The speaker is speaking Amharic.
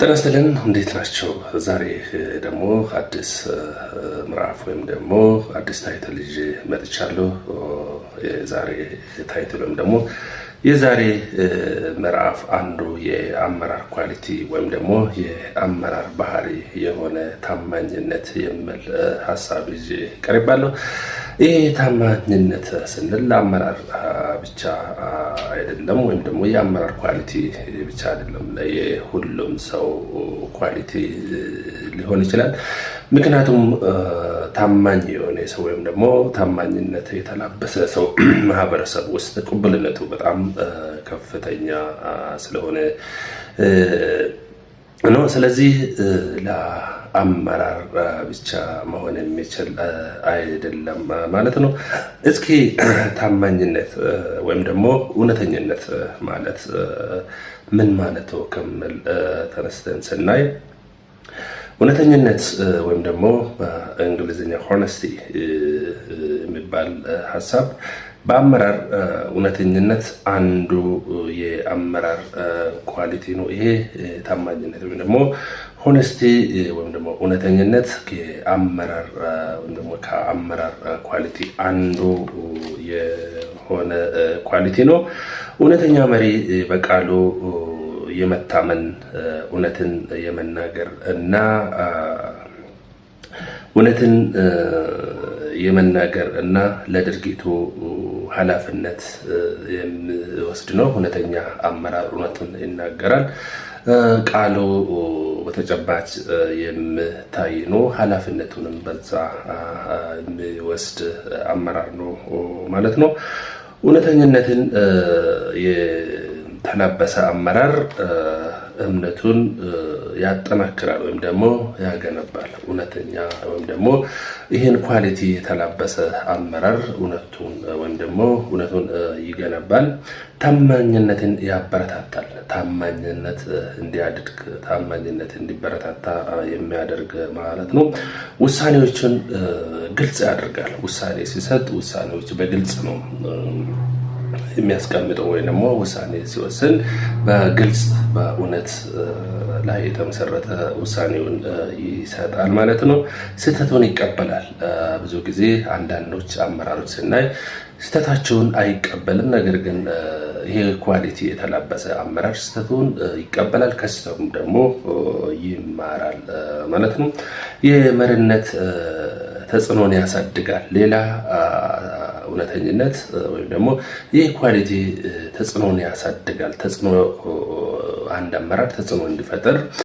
ተነስተልን እንዴት ናቸው? ዛሬ ደግሞ አዲስ ምዕራፍ ወይም ደግሞ አዲስ ታይትል ይዤ መጥቻለሁ። የዛሬ ታይትል ወይም ደግሞ የዛሬ ምዕራፍ አንዱ የአመራር ኳሊቲ ወይም ደግሞ የአመራር ባህሪ የሆነ ታማኝነት የሚል ሀሳብ ይዤ ቀርባለሁ። ይሄ ታማኝነት ስንል አመራር ብቻ አይደለም ወይም ደግሞ የአመራር ኳሊቲ ብቻ አይደለም፣ የሁሉም ሰው ኳሊቲ ሊሆን ይችላል። ምክንያቱም ታማኝ የሆነ ሰው ወይም ደግሞ ታማኝነት የተላበሰ ሰው ማህበረሰብ ውስጥ ቅቡልነቱ በጣም ከፍተኛ ስለሆነ ነው። ስለዚህ ለአመራር ብቻ መሆን የሚችል አይደለም ማለት ነው። እስኪ ታማኝነት ወይም ደግሞ እውነተኝነት ማለት ምን ማለት ነው ከሚል ተነስተን ስናይ እውነተኝነት ወይም ደግሞ በእንግሊዝኛ ሆነስቲ የሚባል ሀሳብ በአመራር እውነተኝነት አንዱ የአመራር ኳሊቲ ነው። ይሄ ታማኝነት ወይም ደግሞ ሆነስቲ ወይም ደግሞ እውነተኝነት የአመራር ወይም ደግሞ ከአመራር ኳሊቲ አንዱ የሆነ ኳሊቲ ነው። እውነተኛ መሪ በቃሉ የመታመን እውነትን የመናገር እና እውነትን የመናገር እና ለድርጊቱ ኃላፊነት የሚወስድ ነው። እውነተኛ አመራር እውነቱን ይናገራል። ቃሉ በተጨባጭ የሚታይ ነው። ኃላፊነቱንም በዛ የሚወስድ አመራር ነው ማለት ነው። እውነተኝነትን የተላበሰ አመራር እምነቱን ያጠናክራል ወይም ደግሞ ያገነባል። እውነተኛ ወይም ደግሞ ይህን ኳሊቲ የተላበሰ አመራር እውነቱን ወይም ደግሞ እውነቱን ይገነባል። ታማኝነትን ያበረታታል። ታማኝነት እንዲያድግ፣ ታማኝነት እንዲበረታታ የሚያደርግ ማለት ነው። ውሳኔዎችን ግልጽ ያደርጋል። ውሳኔ ሲሰጥ ውሳኔዎች በግልጽ ነው የሚያስቀምጠው ወይ ደግሞ ውሳኔ ሲወስን በግልጽ በእውነት ላይ የተመሰረተ ውሳኔውን ይሰጣል ማለት ነው። ስህተቱን ይቀበላል። ብዙ ጊዜ አንዳንዶች አመራሮች ስናይ ስህተታቸውን አይቀበልም። ነገር ግን ይሄ ኳሊቲ የተላበሰ አመራር ስህተቱን ይቀበላል፣ ከስህተቱም ደግሞ ይማራል ማለት ነው። የመሪነት ተጽዕኖን ያሳድጋል። ሌላ እውነተኝነት ወይም ደግሞ ይህ ኳሊቲ ተጽዕኖን ያሳድጋል። ተጽዕኖ አንድ አመራር ተጽዕኖ እንዲፈጠር